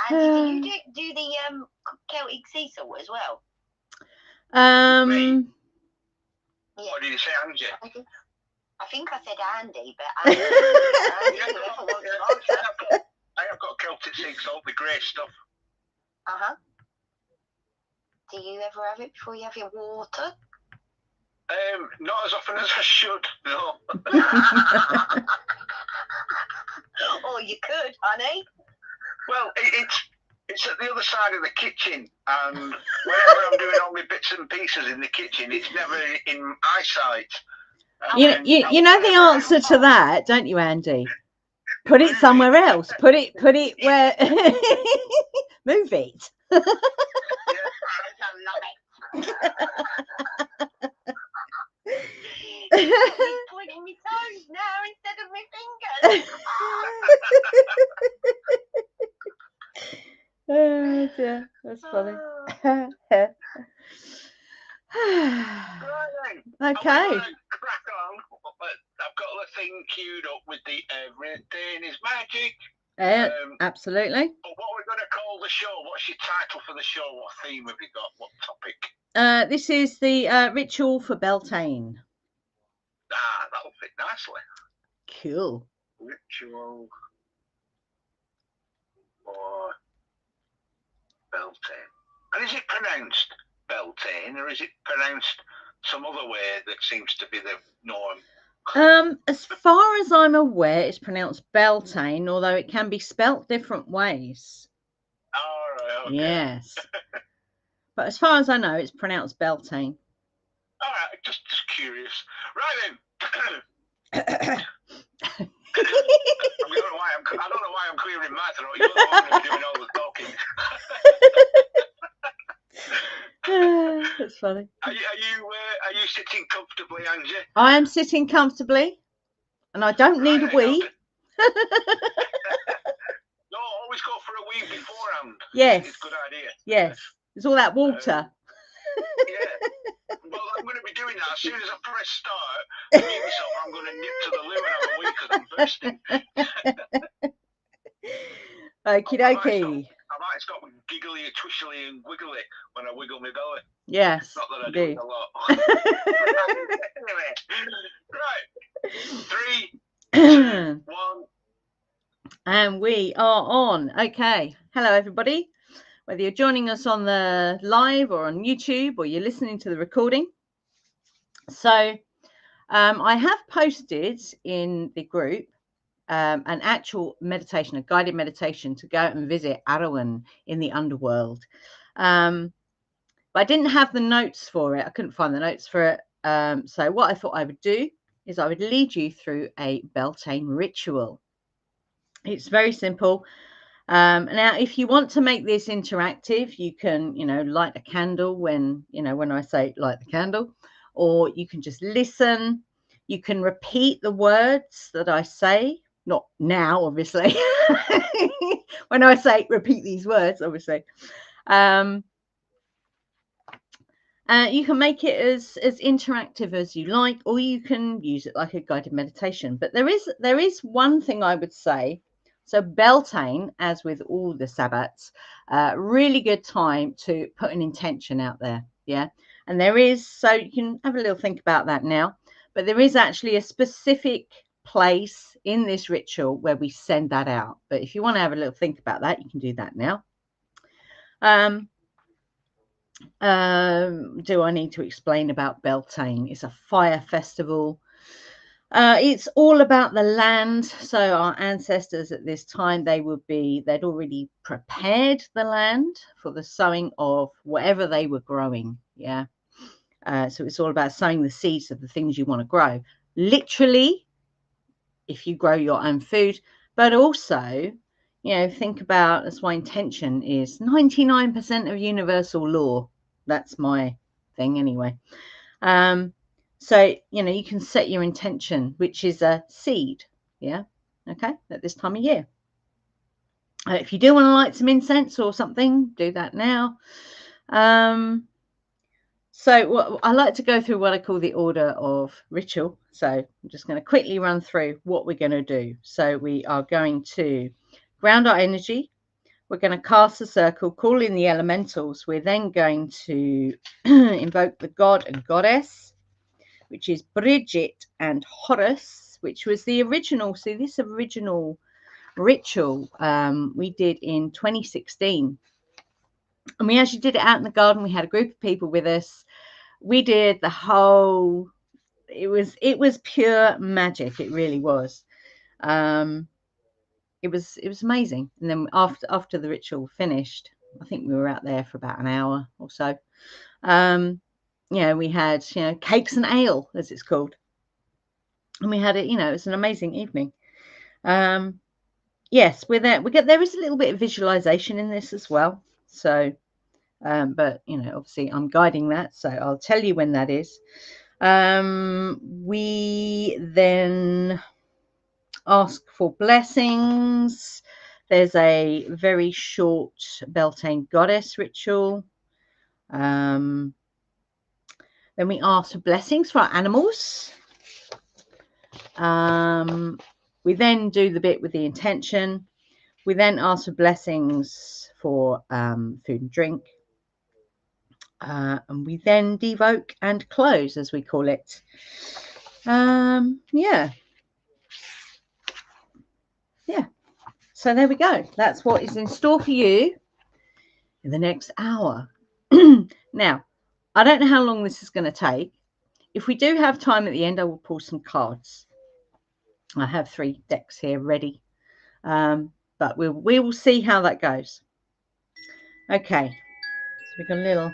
Andy, did you do the Celtic sea salt as well? Me? Yeah. What did you say, Angie? I think I said Andy, but I have got Celtic sea salt, the grey stuff. Do you ever have it before you have your water? Not as often as I should, no. Or you could, honey. Well, it's at the other side of the kitchen, and whenever I'm doing all my bits and pieces in the kitchen, it's never in eyesight. You know the answer to that, don't you, Andy? Put it somewhere else. Put it where. Move it. I love it. Pointing my toes now instead of my fingers. Oh dear, that's funny. Okay. Crack on. I've got the thing queued up with the Everything is Magic. Absolutely. But what we're going to call the show? What's your title for the show? What theme have you got? What topic? This is the ritual for Bealtaine. That'll fit nicely. Cool. Ritual for Bealtaine. And is it pronounced Bealtaine, or is it pronounced some other way that seems to be the norm? As far as I'm aware, it's pronounced Bealtaine, although it can be spelt different ways. All right. Okay. Yes. But as far as I know, it's pronounced Bealtaine. All right, just curious. Right then. I don't know why I'm clearing my throat. You're the one who's doing all the talking. That's funny. Are you sitting comfortably, Angie? I am sitting comfortably, and I don't need a wee. No, always go for a wee beforehand. Yes. It's a good idea. Yes. It's all that water. Yeah. Well, I'm going to be doing that as soon as I press start. And mute myself, I'm going to nip to the loo and have a wee because I'm thirsty. Okie dokie. I might stop giggly, twishly, and wiggly when I wiggle my belly. Yes. Not that I do it a lot. Anyway, right. 3, 2, 1. And we are on. Okay. Hello, everybody. Whether you're joining us on the live or on YouTube, or you're listening to the recording. So I have posted in the group an actual meditation, a guided meditation to go and visit Arwen in the underworld. But I didn't have the notes for it. I couldn't find the notes for it. So what I thought I would do is I would lead you through a Bealtaine ritual. It's very simple. Now, if you want to make this interactive, you can, light a candle when I say light the candle, or you can just listen. You can repeat the words that I say, not now, obviously. When I say repeat these words, obviously. You can make it as interactive as you like, or you can use it like a guided meditation. But there is one thing I would say. So Bealtaine, as with all the Sabbats, really good time to put an intention out there. Yeah. And there is, so you can have a little think about that now. But there is actually a specific place in this ritual where we send that out. But if you want to have a little think about that, you can do that now. Do I need to explain about Bealtaine? It's a fire festival. It's all about the land. So our ancestors at this time, they'd already prepared the land for the sowing of whatever they were growing. Yeah. So it's all about sowing the seeds of the things you want to grow. Literally, if you grow your own food, but also, think about, that's why intention is 99% of universal law. That's my thing anyway. So, you can set your intention, which is a seed. Yeah. Okay. At this time of year. If you do want to light some incense or something, do that now. So I like to go through what I call the order of ritual. So I'm just going to quickly run through what we're going to do. So we are going to ground our energy. We're going to cast a circle, call in the elementals. We're then going to invoke the god and goddess, which is Bridget and Horus, which was the original. See, this original ritual we did in 2016. And we actually did it out in the garden. We had a group of people with us. We did the whole, it was pure magic. It really was. It was amazing. And then after the ritual finished, I think we were out there for about an hour or so. We had, cakes and ale, as it's called. And we had it, it was an amazing evening. Yes, we're there. There is a little bit of visualization in this as well. So, but obviously I'm guiding that, so I'll tell you when that is. We then ask for blessings. There's a very short Bealtaine goddess ritual. Then we ask for blessings for our animals. We then do the bit with the intention. We then ask for blessings for food and drink. And we then devoke and close, as we call it. Yeah. So there we go. That's what is in store for you in the next hour. Now, I don't know how long this is going to take. If we do have time at the end, I will pull some cards. I have 3 decks here ready, but we will see how that goes. Okay, so we've got a little.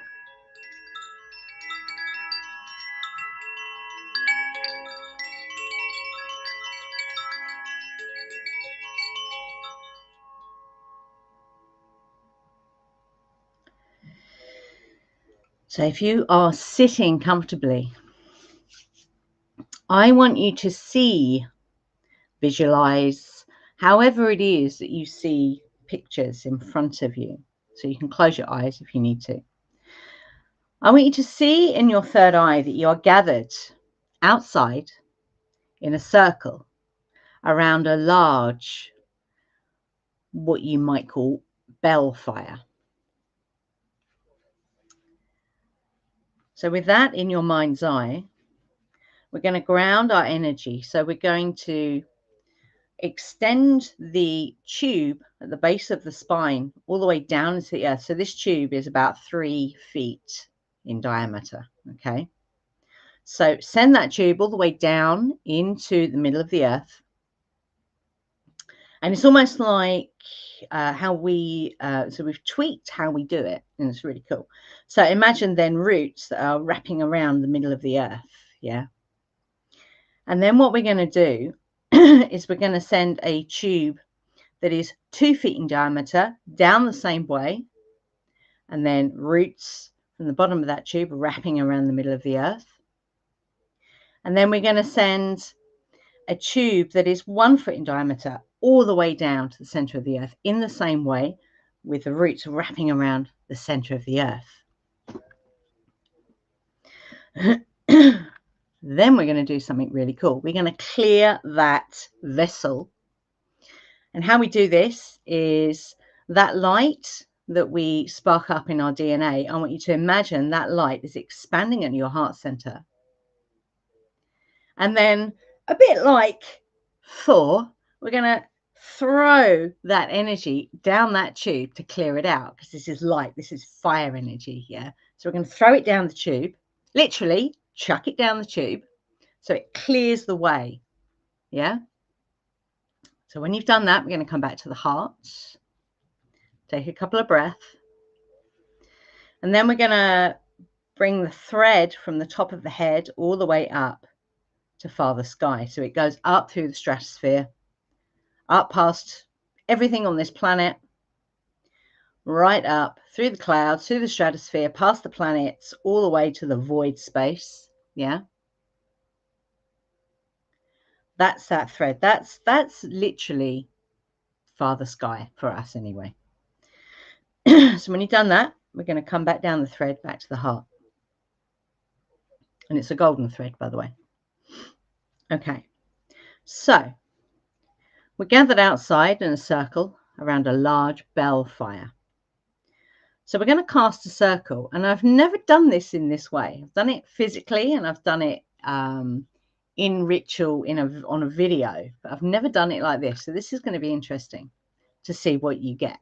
So if you are sitting comfortably, I want you to visualize, however it is that you see pictures in front of you. So you can close your eyes if you need to. I want you to see in your third eye that you are gathered outside in a circle around a large, what you might call bell fire. So with that in your mind's eye, we're going to ground our energy. So we're going to extend the tube at the base of the spine all the way down into the earth. So this tube is about 3 feet in diameter. Okay. So send that tube all the way down into the middle of the earth. And it's almost like how so we've tweaked how we do it, and it's really cool. So imagine then roots that are wrapping around the middle of the earth. Yeah. And then what we're going to do is we're going to send a tube that is 2 feet in diameter down the same way. And then roots from the bottom of that tube wrapping around the middle of the earth. And then we're going to send a tube that is 1 foot in diameter all the way down to the center of the earth in the same way, with the roots wrapping around the center of the earth. Then we're going to do something really cool. We're going to clear that vessel. And how we do this is that light that we spark up in our DNA. I want you to imagine that light is expanding at your heart center. And then a bit like Thor, we're going to throw that energy down that tube to clear it out, because this is light, this is fire energy. Yeah. So we're going to throw it down the tube, literally chuck it down the tube so it clears the way. Yeah. So when you've done that, we're going to come back to the heart, take a couple of breaths, and then we're going to bring the thread from the top of the head all the way up to Father Sky. So it goes up through the stratosphere, up past everything on this planet, right up through the clouds, through the stratosphere, past the planets, all the way to the void space. Yeah. That's that thread. That's literally Father Sky for us anyway. So when you've done that, we're going to come back down the thread back to the heart. And it's a golden thread, by the way. Okay, so we're gathered outside in a circle around a large bell fire. So we're going to cast a circle, and I've never done this in this way. I've done it physically, and I've done it in ritual on a video, but I've never done it like this. So this is going to be interesting to see what you get.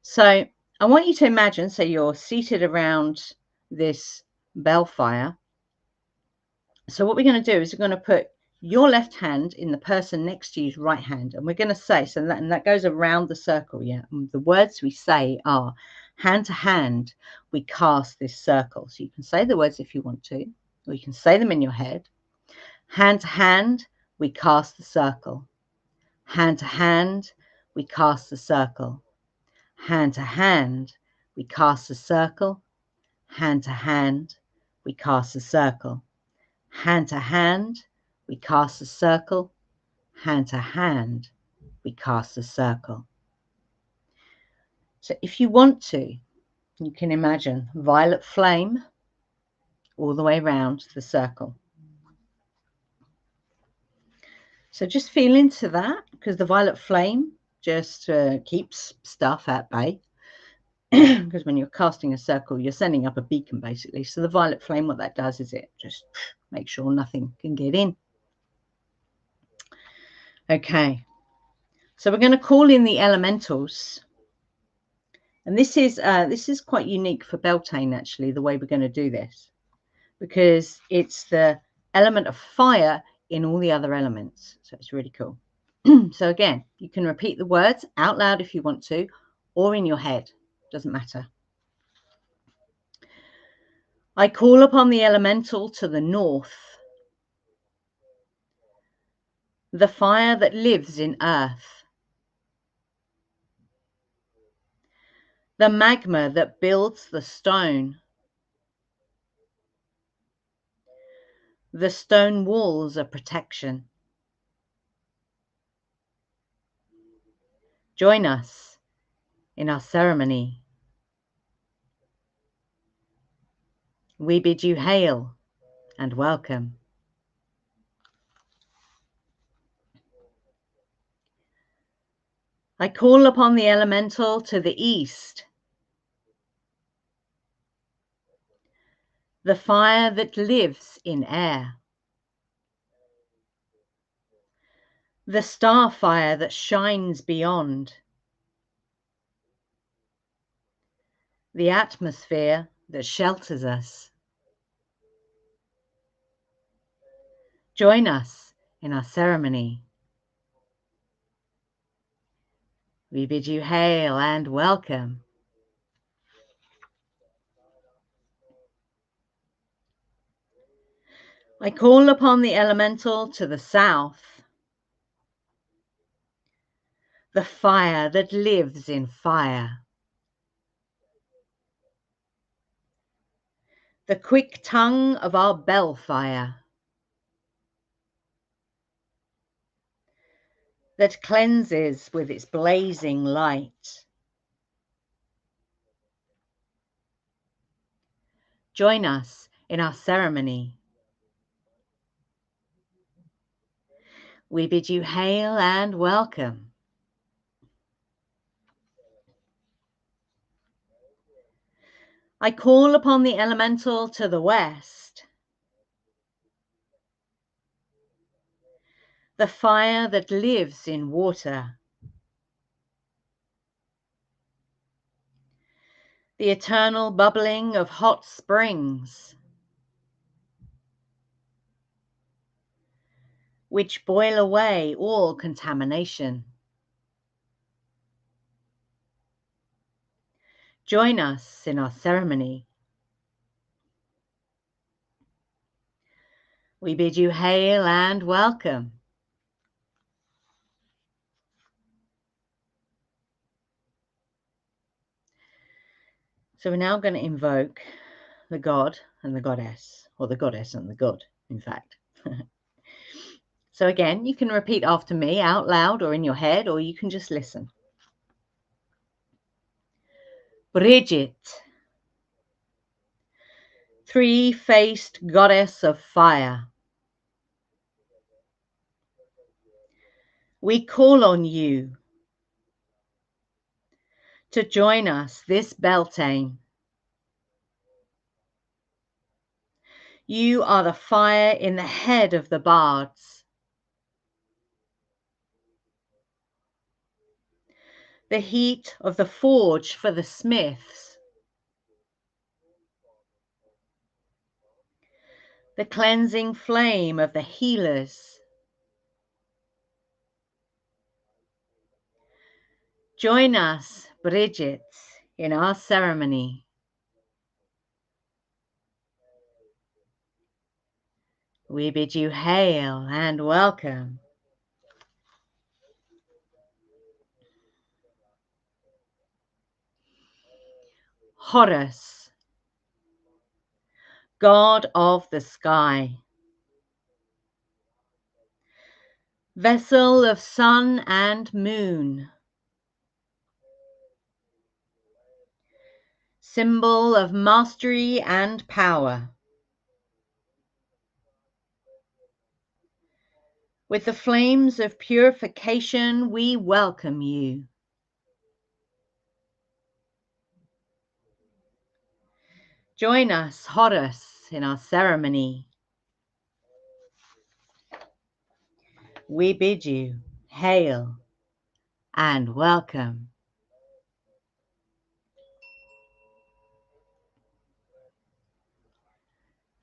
So I want you to imagine, so you're seated around this bell fire. So what we're going to do is we're going to put your left hand in the person next to you's right hand, and we're going to say, so that, and that goes around the circle, yeah. And the words we say are, hand to hand, we cast this circle. So you can say the words if you want to, or you can say them in your head. Hand to hand, we cast the circle. Hand to hand, we cast the circle. Hand to hand, we cast the circle. Hand to hand, we cast the circle. Hand to hand, we cast a circle. Hand to hand, we cast a circle. So if you want to, you can imagine violet flame all the way around the circle. So just feel into that, because the violet flame just keeps stuff at bay. Because when you're casting a circle, you're sending up a beacon, basically. So the violet flame, what that does is it just makes sure nothing can get in. Okay, so we're going to call in the elementals. And this is quite unique for Bealtaine, actually, the way we're going to do this, because it's the element of fire in all the other elements. So it's really cool. So again, you can repeat the words out loud if you want to, or in your head. Doesn't matter. I call upon the elemental to the north, the fire that lives in earth, the magma that builds the stone, the stone walls of protection. Join us in our ceremony. We bid you hail and welcome. I call upon the elemental to the east, the fire that lives in air, the star fire that shines beyond, the atmosphere that shelters us. Join us in our ceremony. We bid you hail and welcome. I call upon the elemental to the south, the fire that lives in fire, the quick tongue of our bell fire that cleanses with its blazing light. Join us in our ceremony. We bid you hail and welcome. I call upon the elemental to the west, the fire that lives in water, the eternal bubbling of hot springs, which boil away all contamination. Join us in our ceremony. We bid you hail and welcome. So we're now going to invoke the god and the goddess, or the goddess and the god, in fact. So again, you can repeat after me out loud or in your head, or you can just listen. Bridget, three-faced goddess of fire. We call on you to join us this Bealtaine. You are the fire in the head of the bards, the heat of the forge for the smiths, the cleansing flame of the healers. Join us, Bridget, in our ceremony. We bid you hail and welcome. Horus, god of the sky, vessel of sun and moon, symbol of mastery and power. With the flames of purification, we welcome you. Join us, Horus, in our ceremony. We bid you hail and welcome.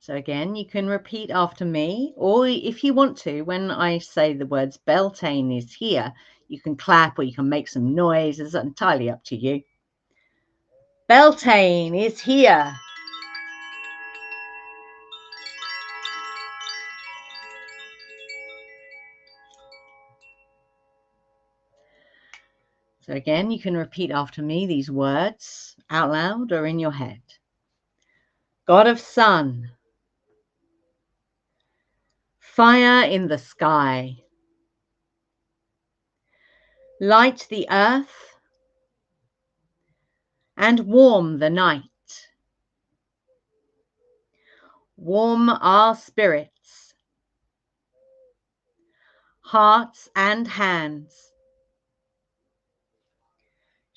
So again, you can repeat after me, or if you want to, when I say the words Bealtaine is here, you can clap or you can make some noise. It's entirely up to you. Bealtaine is here. So again, you can repeat after me these words out loud or in your head. God of sun, fire in the sky, light the earth and warm the night. Warm our spirits, hearts and hands.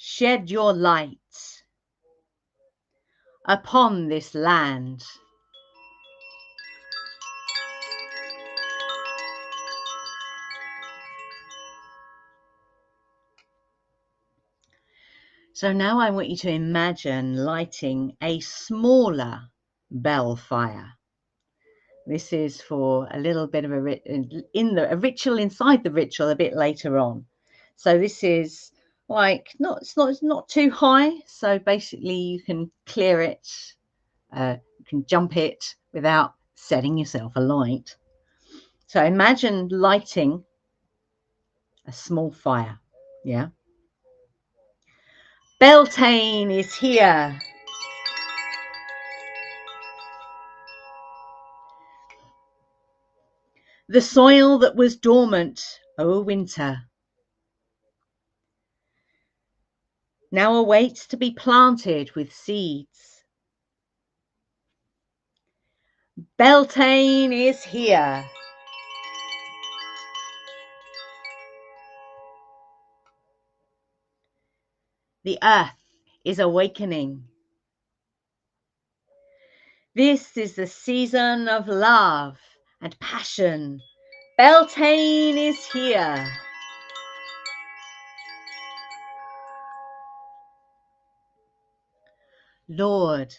Shed your light upon this land. So now I want you to imagine lighting a smaller bell fire. This is for a little bit of a ritual inside the ritual a bit later on. So this is like it's not too high. So basically you can clear it, you can jump it without setting yourself alight. So imagine lighting a small fire. Yeah. Bealtaine is here. The soil that was dormant, oh winter, now awaits to be planted with seeds. Bealtaine is here. The earth is awakening. This is the season of love and passion. Bealtaine is here. Lord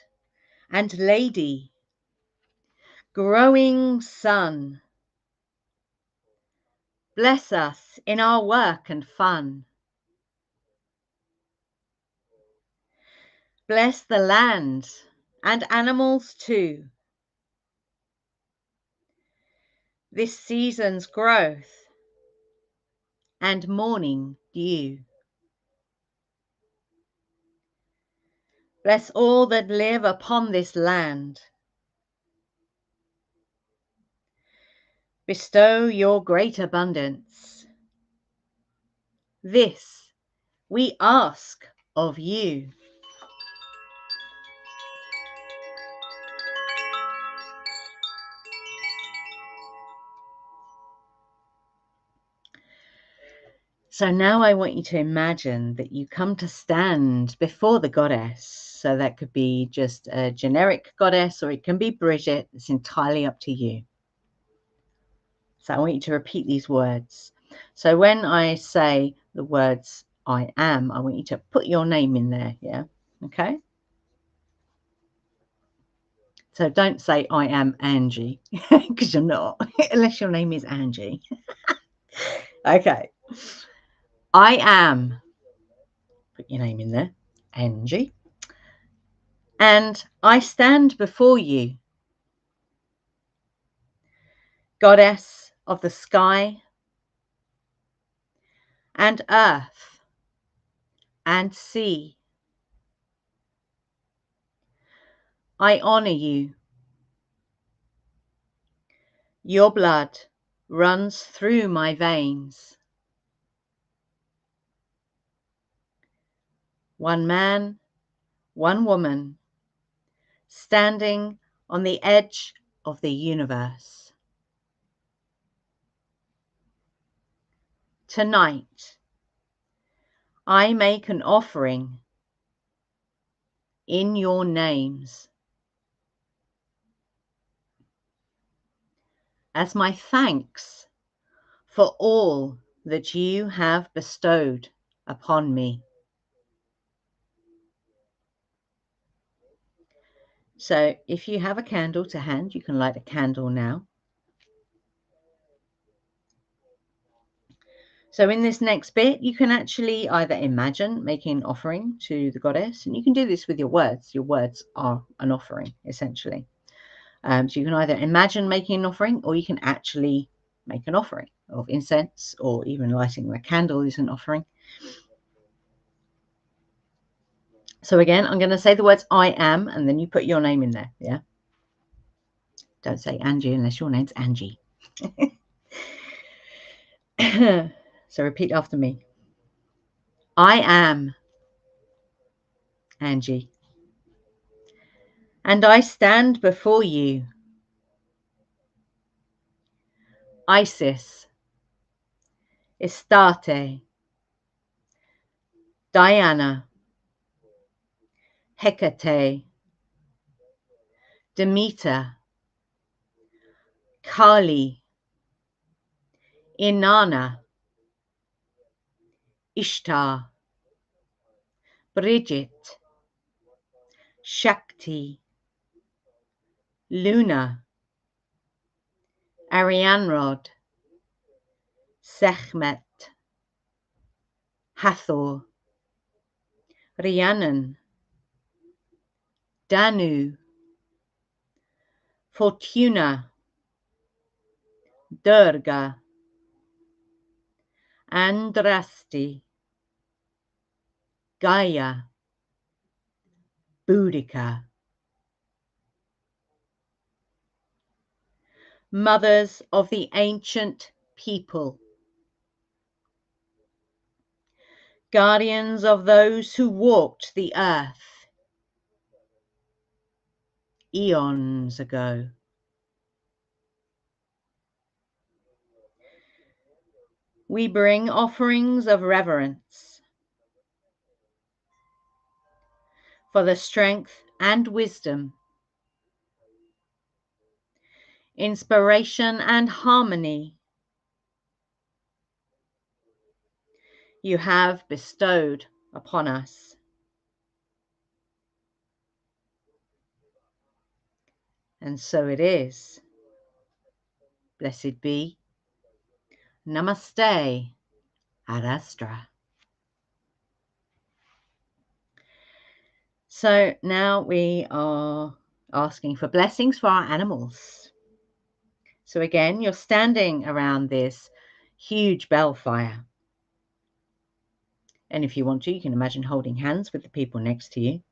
and Lady, growing sun, bless us in our work and fun. Bless the land and animals too. This season's growth and morning dew. Bless all that live upon this land. Bestow your great abundance. This we ask of you. So now I want you to imagine that you come to stand before the goddess. So that could be just a generic goddess, or it can be Bridget. It's entirely up to you. So I want you to repeat these words. So when I say the words I am, I want you to put your name in there. Yeah. Okay. So don't say I am Angie, because you're not, unless your name is Angie. Okay. I am. Put your name in there. Angie. And I stand before you, goddess of the sky and earth and sea. I honor you. Your blood runs through my veins. One man, one woman, standing on the edge of the universe. Tonight, I make an offering in your names as my thanks for all that you have bestowed upon me. So if you have a candle to hand, you can light a candle now. So in this next bit, you can actually either imagine making an offering to the goddess, and you can do this with your words. Your words are an offering, essentially. So you can either imagine making an offering, or you can actually make an offering of incense, or even lighting a candle is an offering. So again, I'm going to say the words I am, and then you put your name in there. Yeah. Don't say Angie unless your name's Angie. So repeat after me. I am Angie, and I stand before you, Isis, Astarte, Diana, Hecate, Demeter, Kali, Inanna, Ishtar, Bridget, Shakti, Luna, Arianrod, Sekhmet, Hathor, Rhiannon, Danu, Fortuna, Durga, Andrasti, Gaia, Boudica. Mothers of the ancient people, guardians of those who walked the earth eons ago. We bring offerings of reverence for the strength and wisdom, inspiration and harmony you have bestowed upon us. And so it is. Blessed be. Namaste, Ad Astra. So now we are asking for blessings for our animals. So again, you're standing around this huge bell fire. And if you want to, you can imagine holding hands with the people next to you.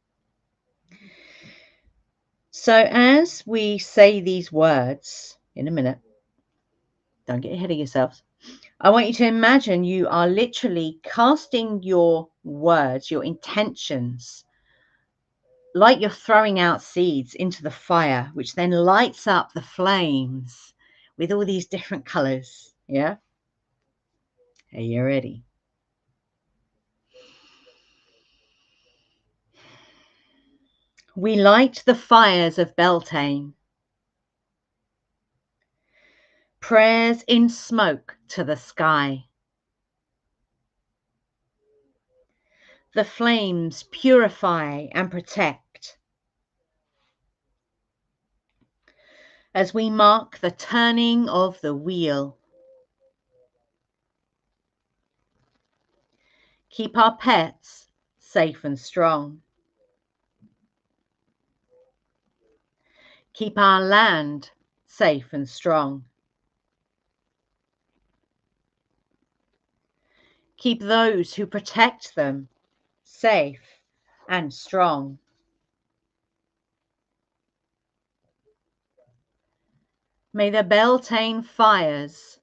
So as we say these words in a minute, don't get ahead of yourselves. I want you to imagine you are literally casting your words, your intentions, like you're throwing out seeds into the fire, which then lights up the flames with all these different colors. Yeah? Are you ready? We light the fires of Bealtaine, prayers in smoke to the sky. The flames purify and protect as we mark the turning of the wheel. Keep our pets safe and strong. Keep our land safe and strong. Keep those who protect them safe and strong. May the Bealtaine fires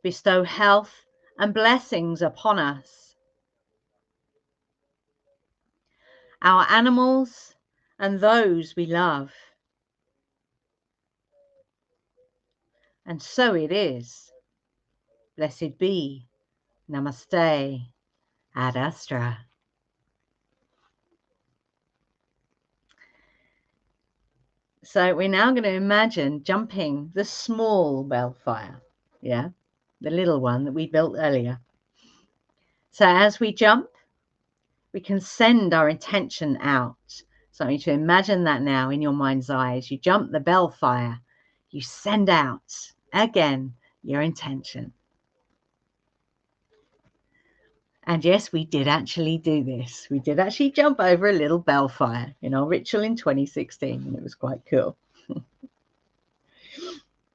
bestow health and blessings upon us, our animals and those we love. And so it is. Blessed be. Namaste. Ad Astra. So we're now going to imagine jumping the small bellfire. Yeah, the little one that we built earlier. So as we jump, we can send our intention out. So I want you to imagine that now in your mind's eye. As you jump the bellfire, you send out again your intention. And yes, we did actually do this. We did actually jump over a little bellfire in our ritual in 2016, and it was quite cool.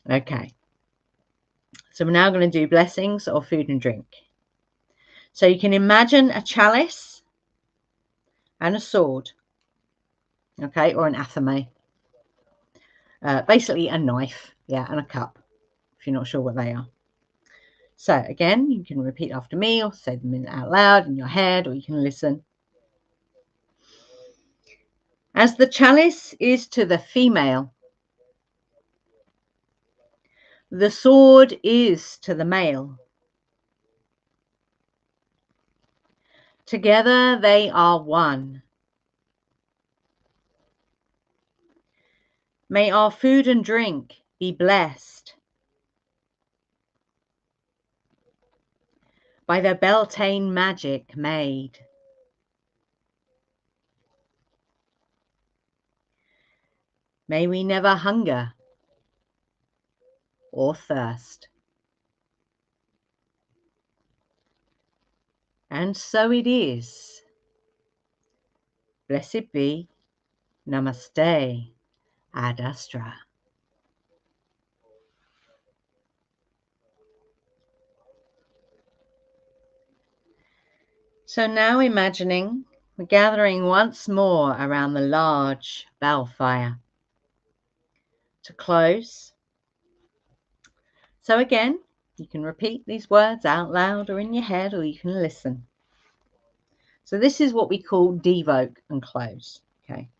Okay. So we're now going to do blessings or food and drink. So you can imagine a chalice and a sword, okay, or an athame. Basically a knife, yeah, and a cup, if you're not sure what they are. So again, you can repeat after me or say them out loud in your head, or you can listen. As the chalice is to the female, the sword is to the male. Together they are one. May our food and drink be blessed by the Bealtaine magic made. May we never hunger or thirst. And so it is. Blessed be. Namaste. Ad Astra. So now imagining we're gathering once more around the large bellfire to close. So again, you can repeat these words out loud or in your head, or you can listen. So this is what we call devoke and close. Okay.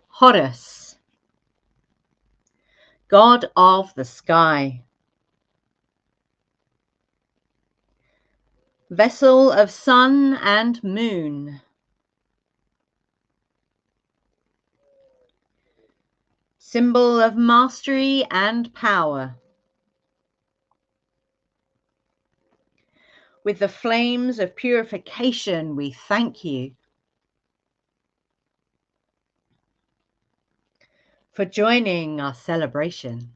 Horus, god of the sky, vessel of sun and moon, symbol of mastery and power, with the flames of purification we thank you for joining our celebration.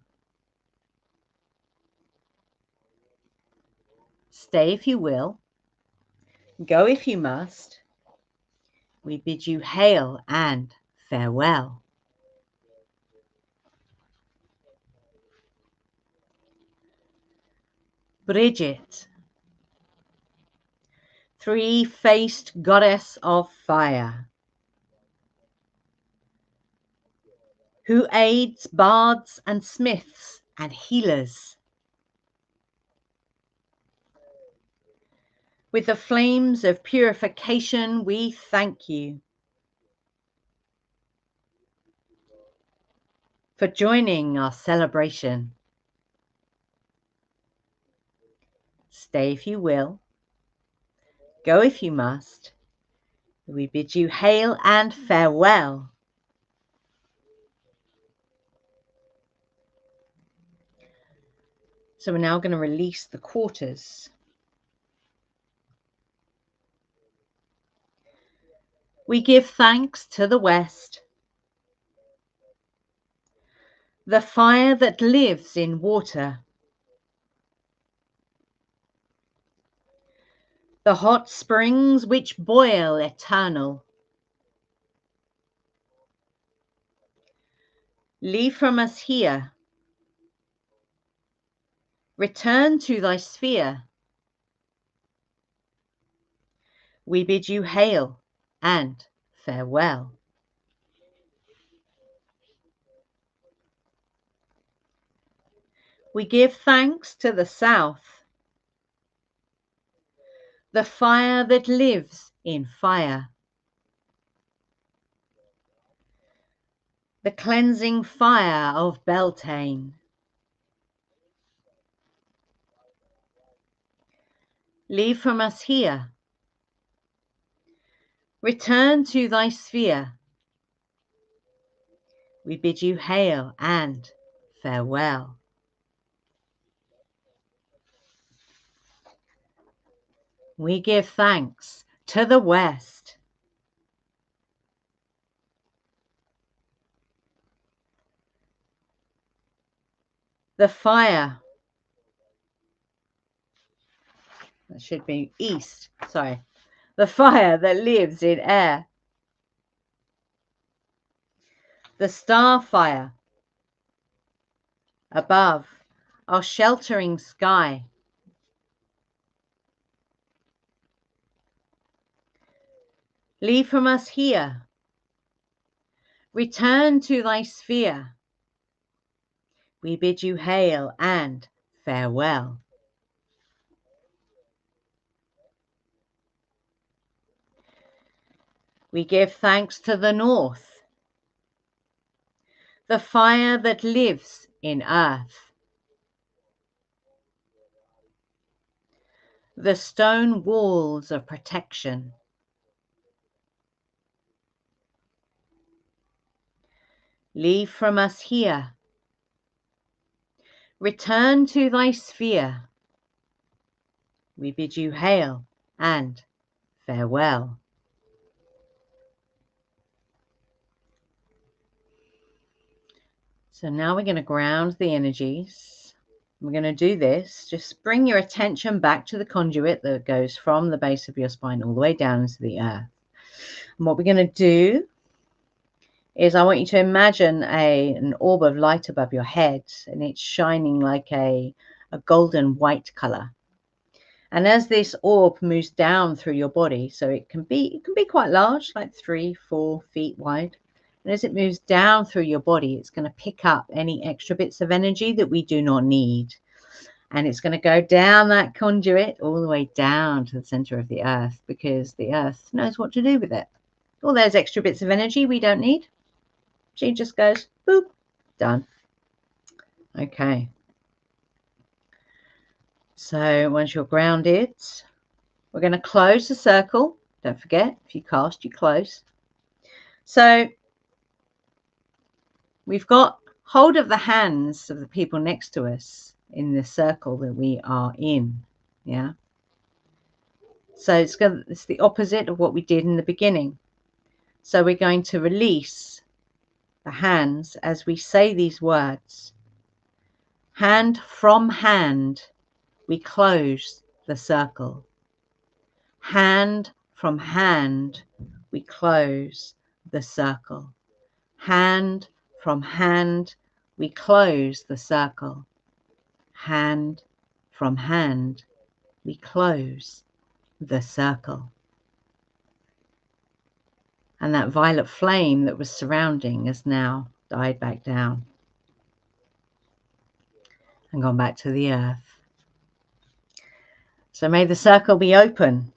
Stay if you will, go if you must. We bid you hail and farewell. Bridget, three-faced goddess of fire, who aids bards and smiths and healers. With the flames of purification, we thank you for joining our celebration. stay if you will, go if you must. We bid you hail and farewell. So we're now going to release the quarters. We give thanks to the west, the fire that lives in water, the hot springs which boil eternal. Leave from us here, return to thy sphere. We bid you hail and farewell. We give thanks to the south, the fire that lives in fire, the cleansing fire of Bealtaine. Leave from us here, return to thy sphere. We bid you hail and farewell. We give thanks to the west, the fire, that should be east, sorry, the fire that lives in air, the star fire above our sheltering sky. Leave from us here, return to thy sphere. We bid you hail and farewell. We give thanks to the north, the fire that lives in earth, the stone walls of protection. Leave from us here, return to thy sphere. We bid you hail and farewell. So now we're going to ground the energies. We're going to do this. Just bring your attention back to the conduit that goes from the base of your spine all the way down into the earth. And what we're going to do is I want you to imagine an orb of light above your head, and it's shining like a golden white color. And as this orb moves down through your body, so it can be quite large, like 3-4 feet wide. And as it moves down through your body, it's going to pick up any extra bits of energy that we do not need. And it's going to go down that conduit all the way down to the center of the earth, because the earth knows what to do with it. All those extra bits of energy we don't need. She just goes, boop, done. Okay. So once you're grounded, we're going to close the circle. Don't forget, if you cast, you close. So we've got hold of the hands of the people next to us in the circle that we are in. Yeah. So it's the opposite of what we did in the beginning. So we're going to release the hands as we say these words. Hand from hand, we close the circle. Hand from hand, we close the circle. Hand from hand, we close the circle. Hand from hand, we close the circle. And that violet flame that was surrounding has now died back down and gone back to the earth. So may the circle be open,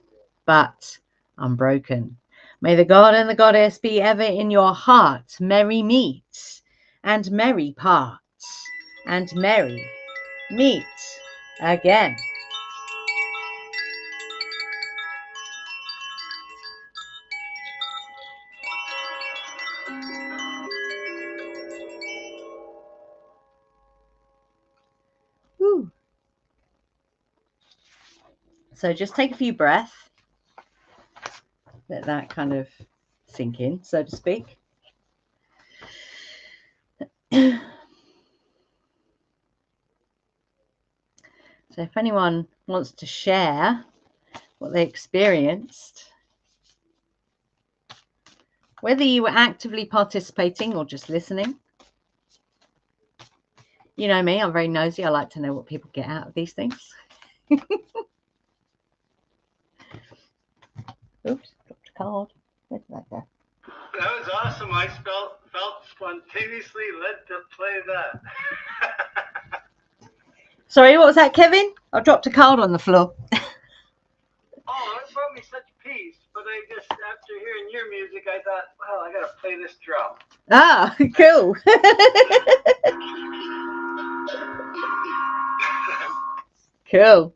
but unbroken. May the God and the Goddess be ever in your heart. Merry meet and merry part and merry meet again. So just take a few breaths. Let that kind of sink in, so to speak. So if anyone wants to share what they experienced, whether you were actively participating or just listening, you know me, I'm very nosy. I like to know what people get out of these things. Oops, dropped a card. Where did that go? That was awesome. I felt spontaneously led to play that. Sorry, what was that, Kevin? I dropped a card on the floor. Oh, it brought me such peace. But I just, after hearing your music, I thought, well, I got to play this drum. Ah, cool. Cool.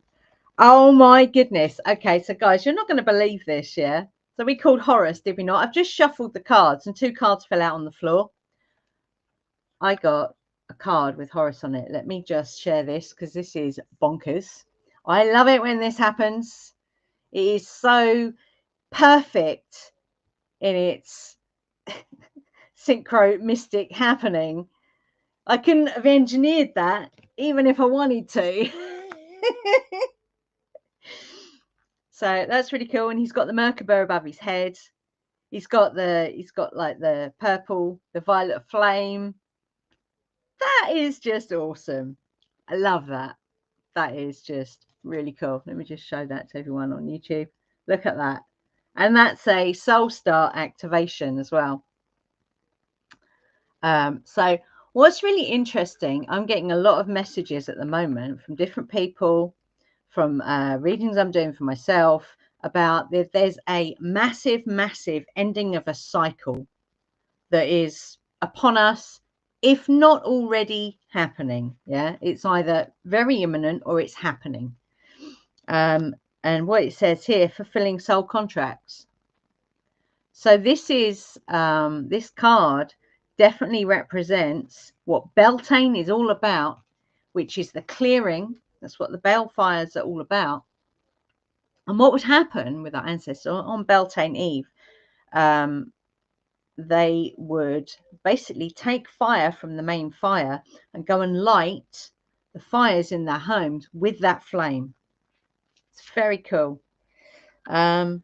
Oh my goodness. Okay, so guys, you're not going to believe this, yeah? So we called Horace, did we not? I've just shuffled the cards and 2 cards fell out on the floor. I got a card with Horace on it. Let me just share this because this is bonkers. I love it when this happens. It is so perfect in its synchro mystic happening. I couldn't have engineered that even if I wanted to. So that's really cool. And he's got the Merkaba above his head. He's got like the purple, the violet flame. That is just awesome. I love that. That is just really cool. Let me just show that to everyone on YouTube. Look at that. And that's a soul star activation as well. So what's really interesting, I'm getting a lot of messages at the moment from different people, from readings I'm doing for myself, about there's a massive ending of a cycle that is upon us, if not already happening. Yeah, it's either very imminent or it's happening. And what it says here, fulfilling soul contracts. So this is this card definitely represents what Bealtaine is all about, which is the clearing. That's what the balefires are all about. And what would happen with our ancestors on Bealtaine Eve? They would basically take fire from the main fire and go and light the fires in their homes with that flame. It's very cool. The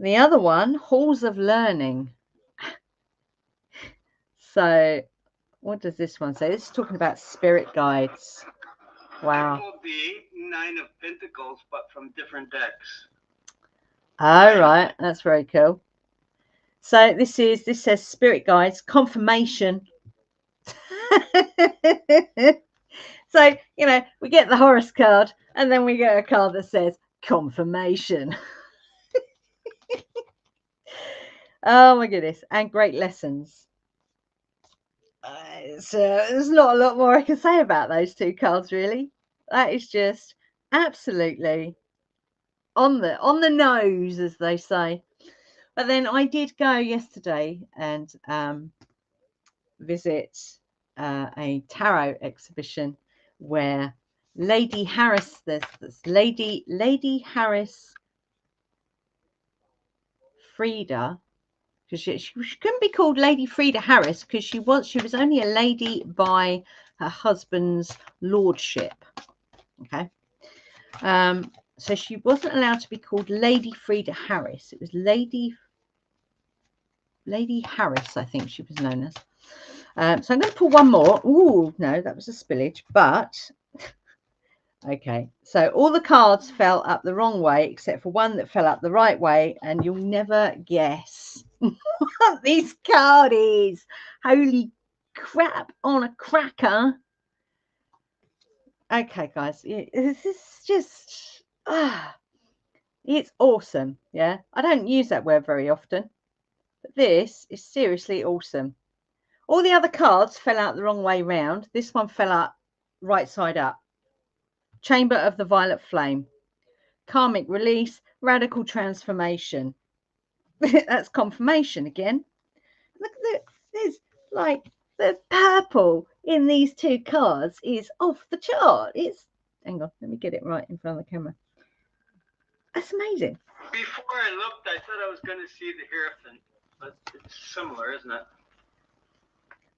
other one, halls of learning. So what does this one say? This is talking about spirit guides. Wow. I pulled the 8 and 9 of Pentacles, but from different decks. All right, that's very cool. So this says spirit guides, confirmation. So, you know, we get the Horus card and then we get a card that says confirmation. Oh my goodness. And great lessons. So there's not a lot more I can say about those 2 cards, really. That is just absolutely on the nose, as they say. But then I did go yesterday and visit a tarot exhibition where Lady Harris, there's Lady Harris Frida, because she couldn't be called Lady Frida Harris because she was only a lady by her husband's lordship. Okay. So she wasn't allowed to be called Lady Frida Harris. It was Lady Harris, I think she was known as. So I'm going to pull one more. Ooh, no, that was a spillage. But okay, so all the cards fell up the wrong way except for one that fell up the right way, and you'll never guess what this card is. Holy crap on a cracker. Okay, guys, this is just it's awesome. Yeah, I don't use that word very often, but this is seriously awesome. All the other cards fell out the wrong way round. This one fell out right side up. Chamber of the Violet Flame. Karmic release. Radical transformation. That's confirmation again. Look at there's like the purple in these 2 cards is off the chart. It's, hang on, let me get it right in front of the camera. That's amazing. Before I looked, I thought I was going to see the Hierophant, but it's similar, isn't it?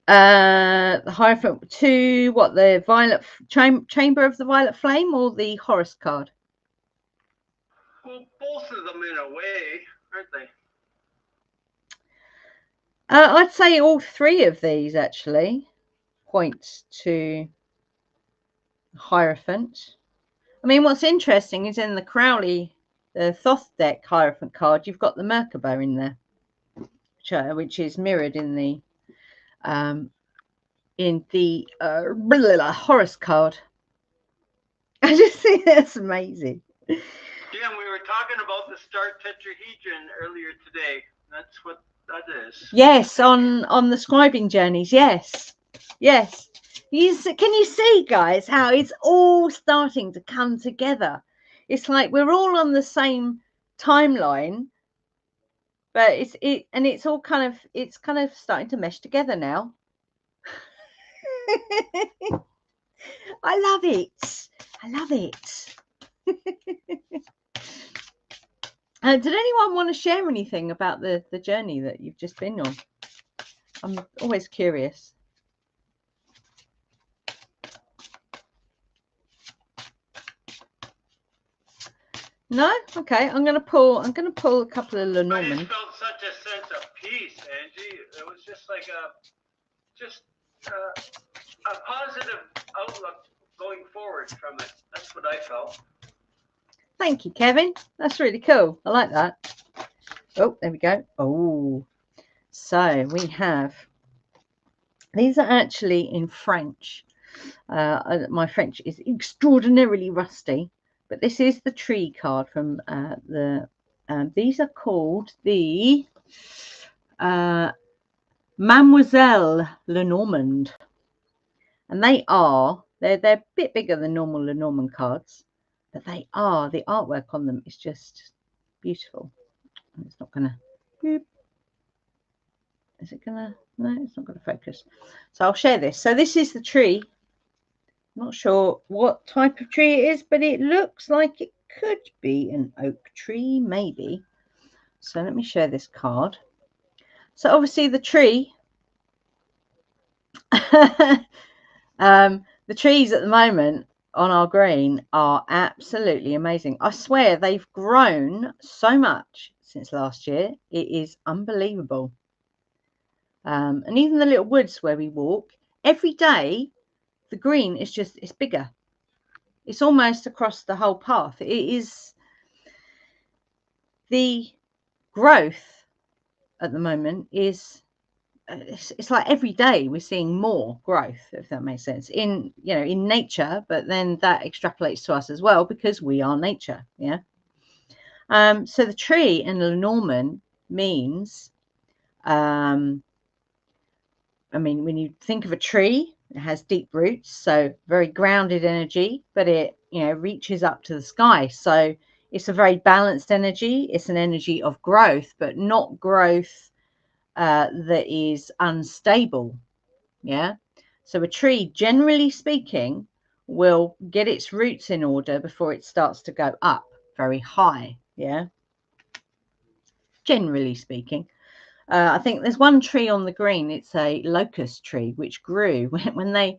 The Hierophant to what? The Violet Chamber of the Violet Flame, or the Horus card? Well, both of them in a way, aren't they? I'd say all three of these actually point to Hierophant. I mean, what's interesting is in the Crowley, the Thoth deck Hierophant card, you've got the Merkaba in there, which is mirrored in the Horus card. I just think that's amazing. Yeah, we were talking about the star tetrahedron earlier today. That's what that is. Yes, on the scribing journeys. Yes. Can you see, guys, how it's all starting to come together? It's like we're all on the same timeline, but it's all kind of starting to mesh together now. I love it. Did anyone want to share anything about the journey that you've just been on? I'm always curious. No? Okay, I'm gonna pull a couple of Lenormand. I felt such a sense of peace, Angie. It was just like a positive outlook going forward from it. That's what I felt. Thank you, Kevin. That's really cool. I like that. Oh, there we go. Oh, so we have, these are actually in French. My French is extraordinarily rusty, but this is the tree card from these are called the Mademoiselle Lenormand, and they're a bit bigger than normal Lenormand cards, but the artwork on them is just beautiful. It's not gonna is it gonna no, it's not gonna focus, so I'll share this. So this is the tree. Not sure what type of tree it is, but it looks like it could be an oak tree, maybe. So let me share this card. So obviously the tree the trees at the moment on our green are absolutely amazing. I swear they've grown so much since last year. It is unbelievable. And even the little woods where we walk, every day the green is just, it's bigger. It's almost across the whole path. It is, the growth at the moment is, it's like every day we're seeing more growth, if that makes sense, in nature, but then that extrapolates to us as well because we are nature. Yeah. So the tree in Lenormand means, I mean, when you think of a tree, it has deep roots, so very grounded energy, but it reaches up to the sky. So it's a very balanced energy. It's an energy of growth, but not growth that is unstable. Yeah. So a tree, generally speaking, will get its roots in order before it starts to go up very high. Yeah. Generally speaking. I think there's one tree on the green. It's a locust tree, which grew when they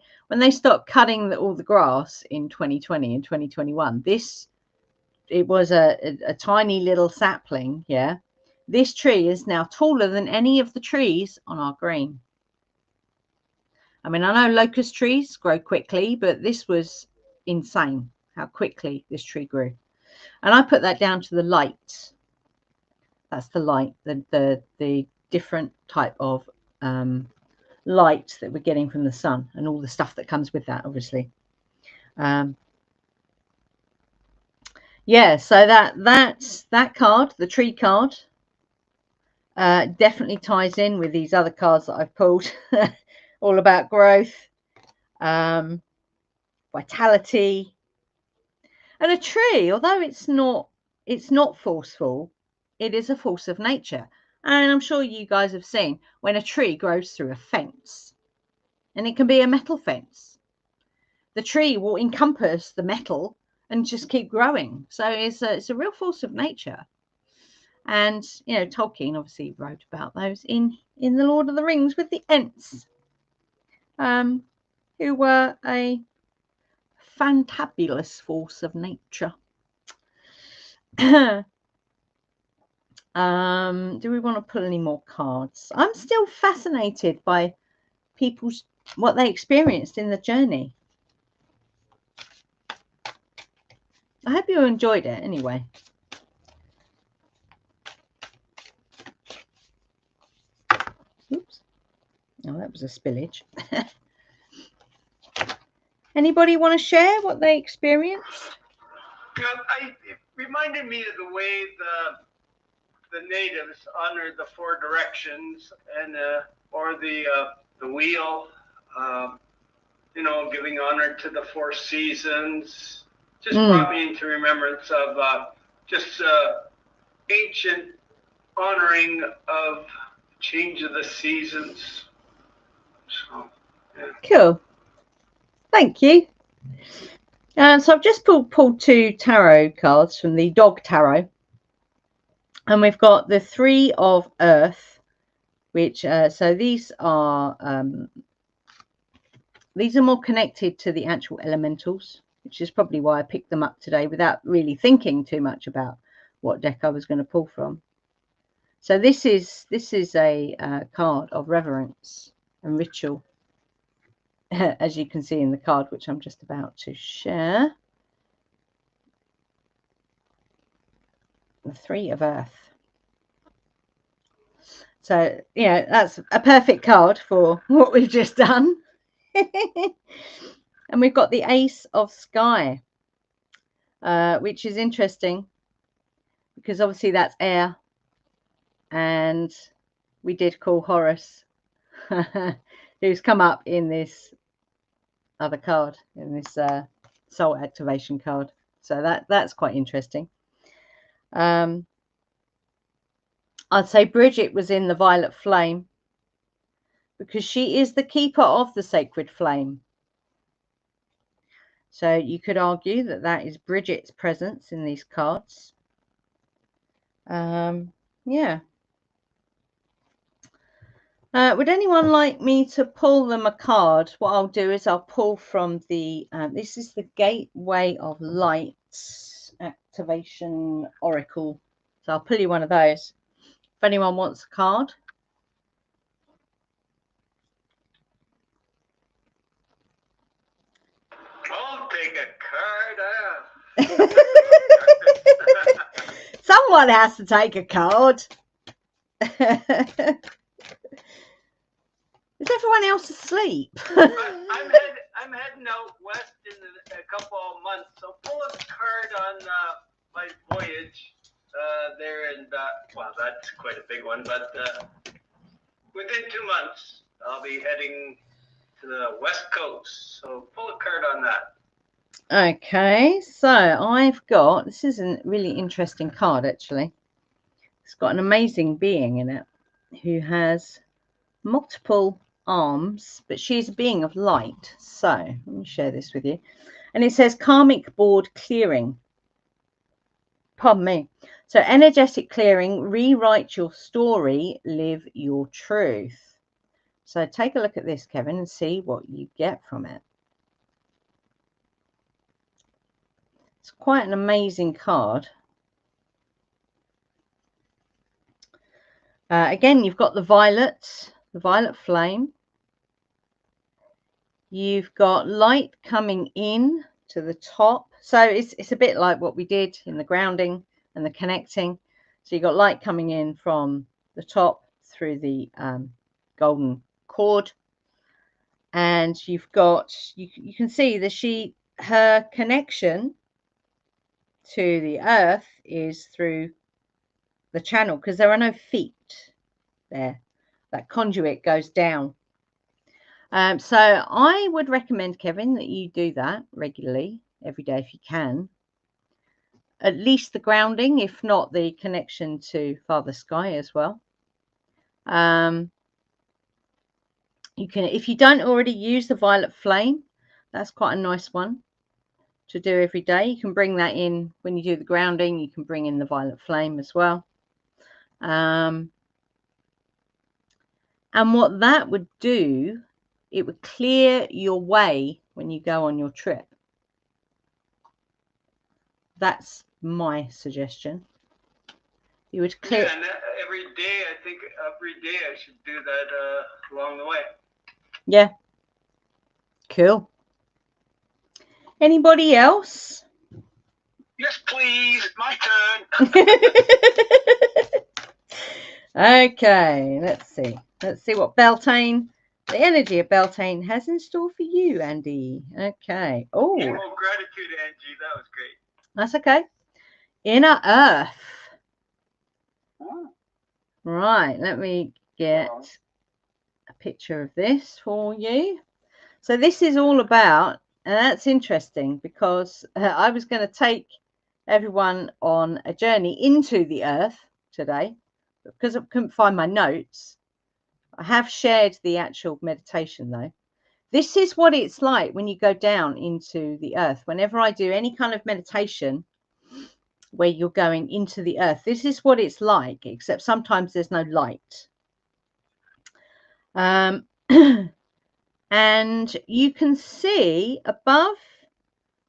stopped cutting all the grass in 2020 and 2021. It was a tiny little sapling. Yeah, this tree is now taller than any of the trees on our green. I mean, I know locust trees grow quickly, but this was insane how quickly this tree grew, and I put that down to the light. That's the light, the different type of light that we're getting from the sun and all the stuff that comes with that, obviously. Yeah, so that card, the tree card, definitely ties in with these other cards that I've pulled. All about growth, vitality, and a tree, although it's not forceful, it is a force of nature. And I'm sure you guys have seen when a tree grows through a fence, and it can be a metal fence. The tree will encompass the metal and just keep growing. So it's a real force of nature. And Tolkien obviously wrote about those in the Lord of the Rings with the Ents, who were a fantabulous force of nature. Do we want to pull any more cards? I'm still fascinated by what they experienced in the journey. I hope you enjoyed it anyway. Oops. Oh, that was a spillage. Anybody want to share what they experienced? It reminded me of the way the natives honor the four directions and or the wheel, giving honor to the four seasons. Just brought me into remembrance of just ancient honoring of change of the seasons. So, yeah. Cool. Thank you. So I've just pulled 2 tarot cards from the Dog Tarot. And we've got the 3 of Earth, which so these are more connected to the actual elementals, which is probably why I picked them up today without really thinking too much about what deck I was going to pull from. So this is a card of reverence and ritual, as you can see in the card, which I'm just about to share. The 3 of Earth. So, that's a perfect card for what we've just done. And we've got the Ace of Sky, which is interesting because obviously that's air. And we did call Horus, who's come up in this other card, in this soul activation card. So that's quite interesting. I'd say Bridget was in the violet flame because she is the keeper of the sacred flame. So you could argue that is Bridget's presence in these cards. Yeah. Would anyone like me to pull them a card? What I'll do is I'll pull from the, this is the Gateway of Light Activation Oracle. So I'll pull you one of those. If anyone wants a card. I'll take a card. Someone has to take a card. Is everyone else asleep? I'm heading out west in a couple of months, so pull a card on my voyage there, and well, that's quite a big one, but within 2 months I'll be heading to the west coast, so pull a card on that. Okay, so I've got, this is a really interesting card actually. It's got an amazing being in it who has multiple arms, but she's a being of light. So let me share this with you. And it says karmic board clearing. Pardon me. So energetic clearing, rewrite your story, live your truth. So take a look at this, Kevin, and see what you get from it. It's quite an amazing card. Again, you've got the violet flame. You've got light coming in to the top. So it's a bit like what we did in the grounding and the connecting. So you've got light coming in from the top through the golden cord. And you've got, you can see that her connection to the earth is through the channel because there are no feet there. That conduit goes down. So I would recommend, Kevin, that you do that regularly, every day if you can. At least the grounding, if not the connection to Father Sky as well. You can, if you don't already use the violet flame, that's quite a nice one. to do every day. You can bring that in when you do the grounding. You can bring in the violet flame as well. And what that would do, it would clear your way when you go on your trip. That's my suggestion. You would clear. Yeah, and every day, I think every day I should do that along the way. Yeah. Cool. Anybody else? Yes, please. My turn. Okay, let's see. Let's see what Bealtaine, the energy of Bealtaine has in store for you, Andy. Okay. Oh, Yeah, well, gratitude, Angie. That was great. that's okay. Inner Earth. Right, let me get a picture of this for you. So this is all about, and that's interesting because I was going to take everyone on a journey into the earth today, but because I couldn't find my notes, I have shared the actual meditation though. This is what it's like when you go down into the earth. Whenever I do any kind of meditation where you're going into the earth, this is what it's like, except sometimes there's no light. And you can see above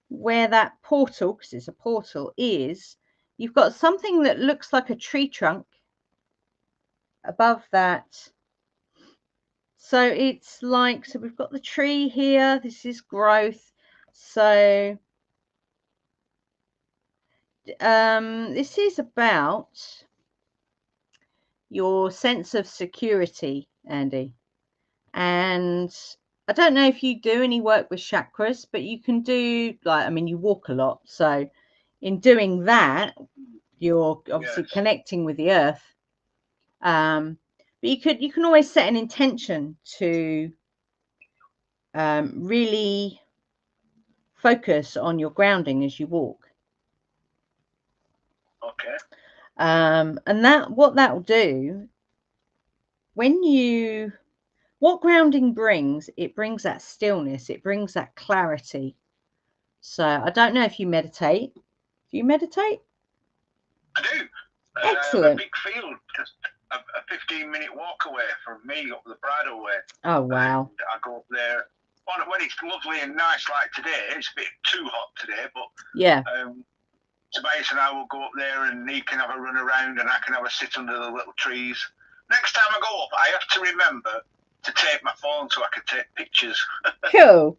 where that portal, because it's a portal, is, you've got something that looks like a tree trunk above that. So it's like, so we've got the tree here, this is growth. So this is about your sense of security, Andy. And I don't know if you do any work with chakras, but you can do, like, I mean, you walk a lot. So in doing that, you're obviously connecting with the earth. But you can always set an intention to really focus on your grounding as you walk. Okay. And what that will do, what grounding brings, it brings that stillness, it brings that clarity. So I don't know if you meditate. Do you meditate? I do. Excellent. A big field, just a 15-minute walk away from me up the Bridal Way. Oh, wow. And I go up there. When it's lovely and nice like today, it's a bit too hot today, but yeah. Tobias and I will go up there and he can have a run around and I can have a sit under the little trees. Next time I go up, I have to remember to take my phone so I can take pictures. Cool.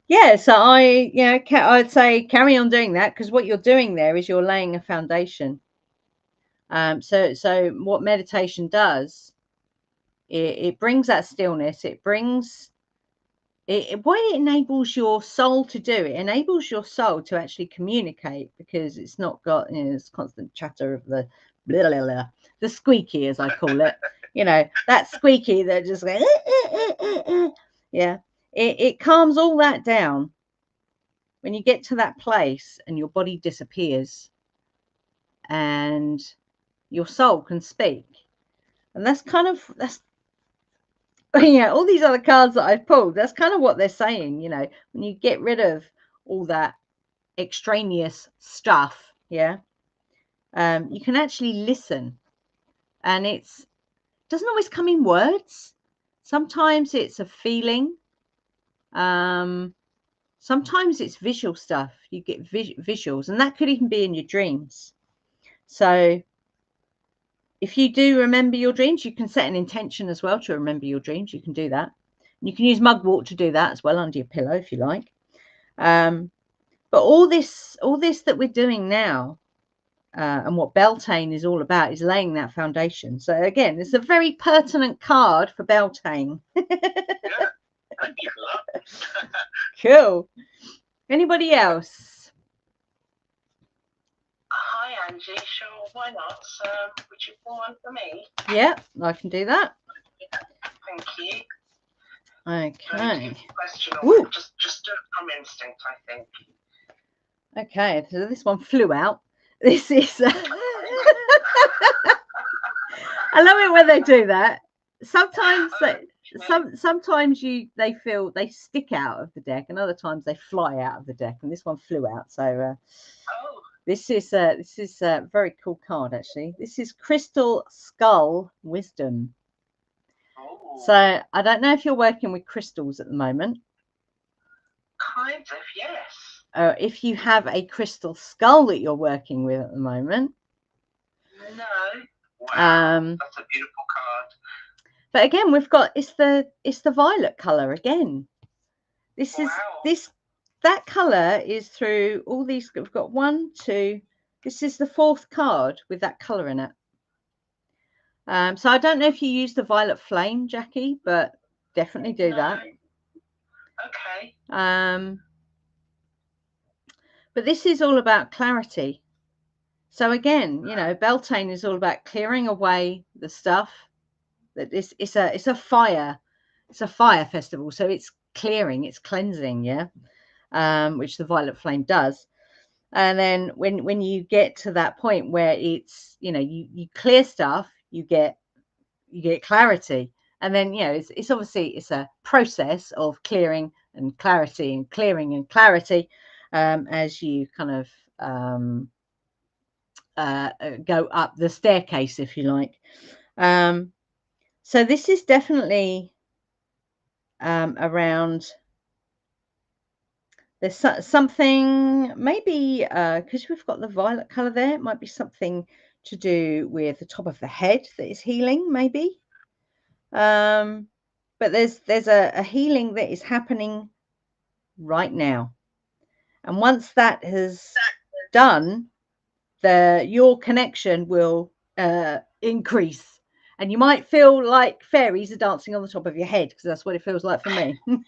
Yeah, so I'd say carry on doing that, because what you're doing there is you're laying a foundation. So what meditation does, it brings that stillness. It what it enables your soul to do. It enables your soul to actually communicate, because it's not got this constant chatter of the blah, blah, blah, the squeaky, as I call it. That squeaky that just goes, yeah. It calms all that down when you get to that place and your body disappears and your soul can speak. And that's all these other cards that I've pulled, that's kind of what they're saying, when you get rid of all that extraneous stuff, you can actually listen. And it doesn't always come in words. Sometimes it's a feeling. Sometimes it's visual stuff. You get visuals, and that could even be in your dreams. So if you do remember your dreams, you can set an intention as well to remember your dreams. You can do that. You can use mugwort to do that as well under your pillow if you like. But all this that we're doing now, and what Bealtaine is all about, is laying that foundation. So again, it's a very pertinent card for Bealtaine. Yeah, thank you for that. Cool. Anybody else? Hi, Angie. Sure, why not? Would you pull one for me? Yeah, I can do that. Yeah, thank you. Okay. Question just do it from instinct, I think. Okay, so this one flew out. This is I love it when they do that. Sometimes sometimes they stick out of the deck, and other times they fly out of the deck. And this one flew out. So this is a very cool card, actually. This is Crystal Skull Wisdom. So I don't know if you're working with crystals at the moment. Kind of, yes. If you have a crystal skull that you're working with at the moment. No. Wow, that's a beautiful card. But again, we've got it's the violet color again. This is that color is through all these. We've got 1, 2. This is the 4th card with that color in it. So I don't know if you use the violet flame, Jackie, but definitely do that. Okay. But this is all about clarity. So again, you know, Bealtaine is all about clearing away the stuff. That it's a fire festival. So it's clearing, it's cleansing, yeah. Which the violet flame does. And then when you get to that point where it's, you know, you clear stuff, you get clarity. And then, you know, it's obviously it's a process of clearing and clarity and clearing and clarity as you kind of go up the staircase, if you like. So this is definitely around. There's something maybe because we've got the violet color there. It might be something to do with the top of the head that is healing, maybe. But there's a healing that is happening right now, and once that has done, your connection will increase. And you might feel like fairies are dancing on the top of your head, because that's what it feels like for me. Well,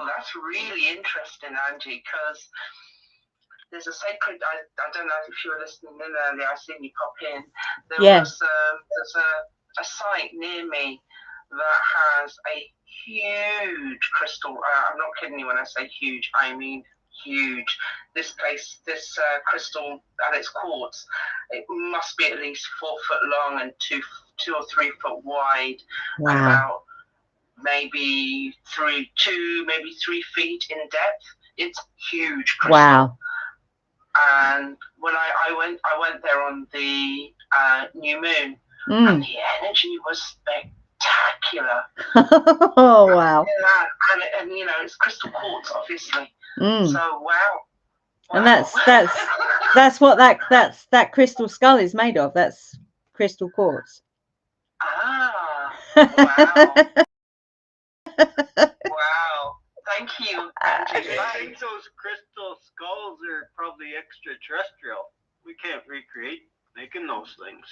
that's really interesting, Angie, because there's a sacred. I don't know if you were listening in earlier. I seen you pop in. There's a site near me that has a huge crystal. I'm not kidding you when I say huge. I mean huge. This crystal, and it's quartz. It must be at least 4 foot long and 2 or 3 foot wide. Wow. And about maybe 3 feet in depth. It's huge crystal. Wow. And when I went there on the new moon, and the energy was spectacular. Oh wow. And you know, it's crystal quartz, obviously. So wow. And that's what that crystal skull is made of. That's crystal quartz. Wow. Wow. Thank you, Angie. I think those crystal skulls are probably extraterrestrial. We can't recreate making those things.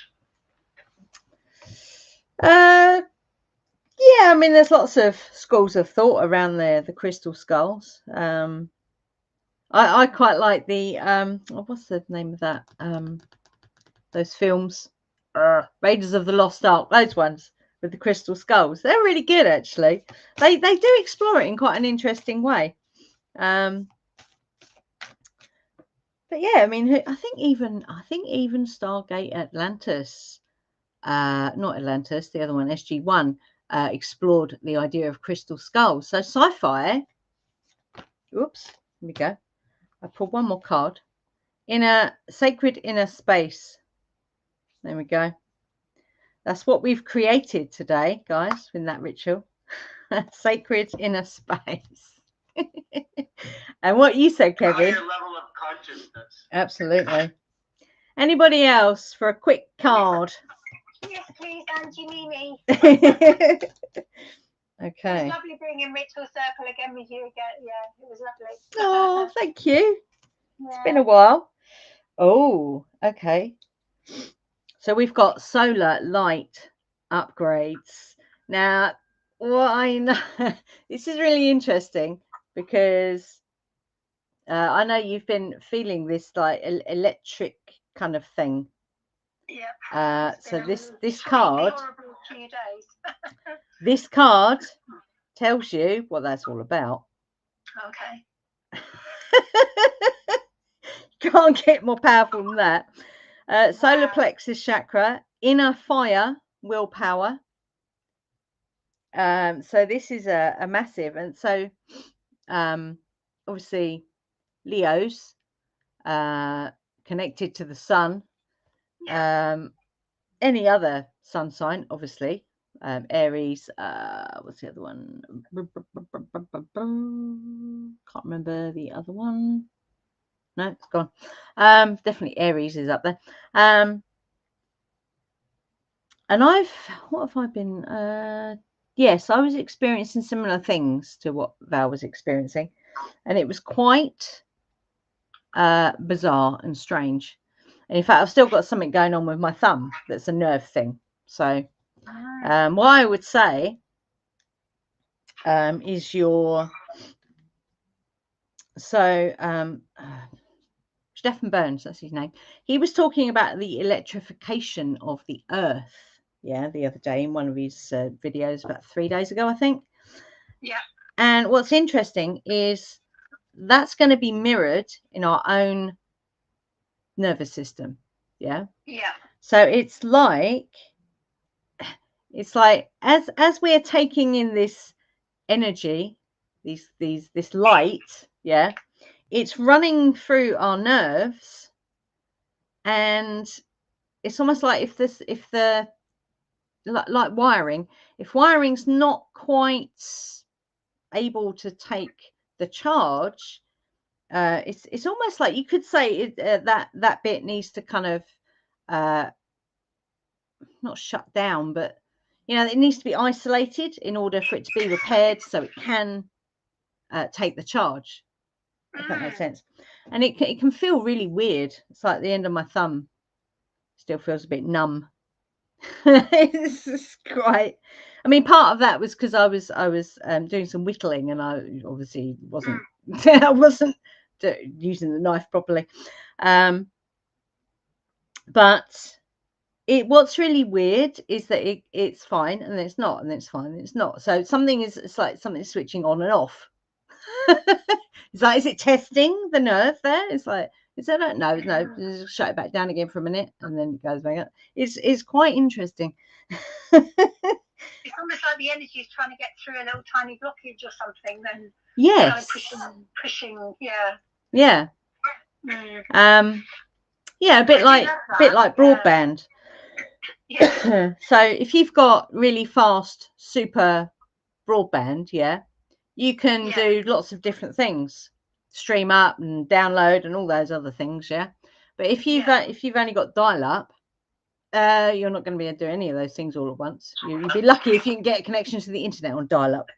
Yeah, I mean, there's lots of schools of thought around the crystal skulls. I quite like the what's the name of that? Those films, Raiders of the Lost Ark. Those ones with the crystal skulls. They're really good, actually. They do explore it in quite an interesting way. But yeah, I mean, I think even Stargate Atlantis, not Atlantis, the other one, SG-1, explored the idea of crystal skulls. So sci-fi. Oops, here we go. I pulled one more card. In a sacred inner space. There we go. That's what we've created today, guys, in that ritual. Sacred inner space. And what you said, Kevin. Higher level of consciousness. Absolutely. Anybody else for a quick card? Yes, please, Angie Mimi. Okay. It was lovely being in Ritual Circle again with you again. Yeah, it was lovely. Oh, thank you. Yeah. It's been a while. Oh, okay. So we've got solar light upgrades. Now, what I know, this is really interesting because I know you've been feeling this like electric kind of thing. Yeah. So this card, few days. this card tells you what that's all about. Okay. Can't get more powerful than that. Solar plexus chakra, inner fire willpower. So this is a massive, and so obviously Leo's connected to the sun. Any other sun sign, obviously. Aries, what's the other one? Can't remember the other one. No, it's gone. Definitely Aries is up there. And what have I been? Yes, I was experiencing similar things to what Val was experiencing, and it was quite bizarre and strange. And in fact, I've still got something going on with my thumb that's a nerve thing. So what I would say is Stephen Burns, that's his name. He was talking about the electrification of the earth, the other day in one of his videos about 3 days ago, I think. Yeah. And what's interesting is that's going to be mirrored in our own nervous system. Yeah. So it's like as we are taking in this energy, this light, it's running through our nerves, and it's almost like like wiring, if wiring's not quite able to take the charge, it's almost like you could say that bit needs to kind of not shut down, but it needs to be isolated in order for it to be repaired so it can take the charge, if that makes sense. And it can feel really weird. It's like the end of my thumb still feels a bit numb. It's just quite, I mean, part of that was because I was doing some whittling, and I obviously wasn't I wasn't using the knife properly, but what's really weird is that it's fine, and then it's not, and then it's fine, and it's not. So it's like something's switching on and off. It's like, is it testing the nerve there? It's like, is that no, just shut it back down again for a minute, and then it goes back up. It's quite interesting. It's almost like the energy is trying to get through a little tiny blockage or something. Then yes, pushing, yeah. A bit like broadband. Yeah. So if you've got really fast super broadband, you can do lots of different things, stream up and download and all those other things, but if you've only got dial up, you're not going to be able to do any of those things all at once. You'd be lucky if you can get a connection to the internet on dial up.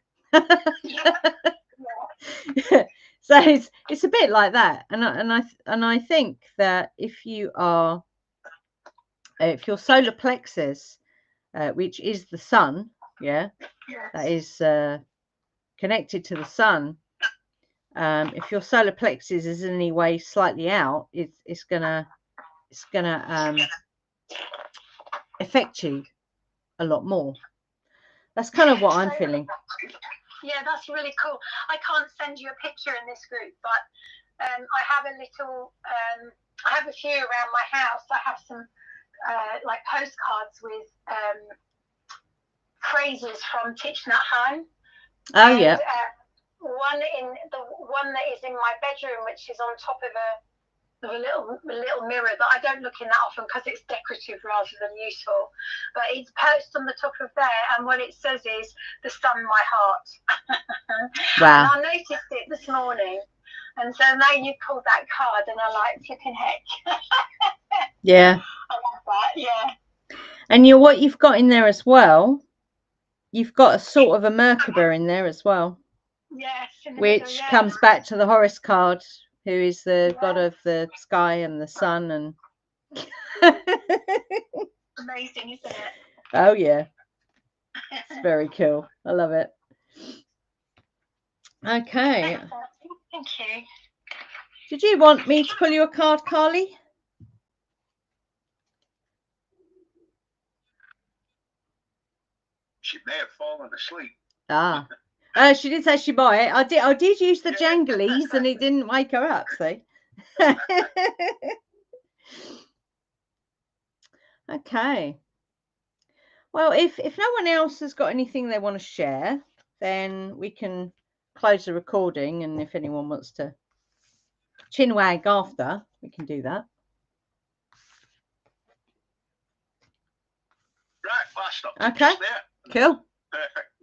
So it's a bit like that, and I think that if your solar plexus, which is the sun, that is connected to the sun, if your solar plexus is in any way slightly out, it's gonna affect you a lot more. That's kind of what I'm feeling. Yeah, that's really cool. I can't send you a picture in this group, but I have a little, I have a few around my house. I have some like postcards with phrases from Thich Nhat Hanh. Oh, and, yeah. One that is in my bedroom, which is on top of a little mirror, but I don't look in that often because it's decorative rather than useful. But it's perched on the top of there, and what it says is "the sun, my heart." Wow. And I noticed it this morning, and so now you pulled that card, and I like flipping heck. Yeah. I love that. Yeah. And what you've got in there as well, you've got a sort of a Merkaba in there as well. Yes. Which comes back to the Horus card, who is the god of the sky and the sun, and amazing, isn't it? Oh yeah, it's very cool. I love it. Okay. Thank you. Did you want me to pull you a card, Carly? She may have fallen asleep. Ah. She did say she might. I did use the janglies, and it didn't wake her up, see. Okay. Well, if no one else has got anything they want to share, then we can close the recording, and if anyone wants to chinwag after, we can do that. Right, well, I stopped Okay, there. cool. Perfect.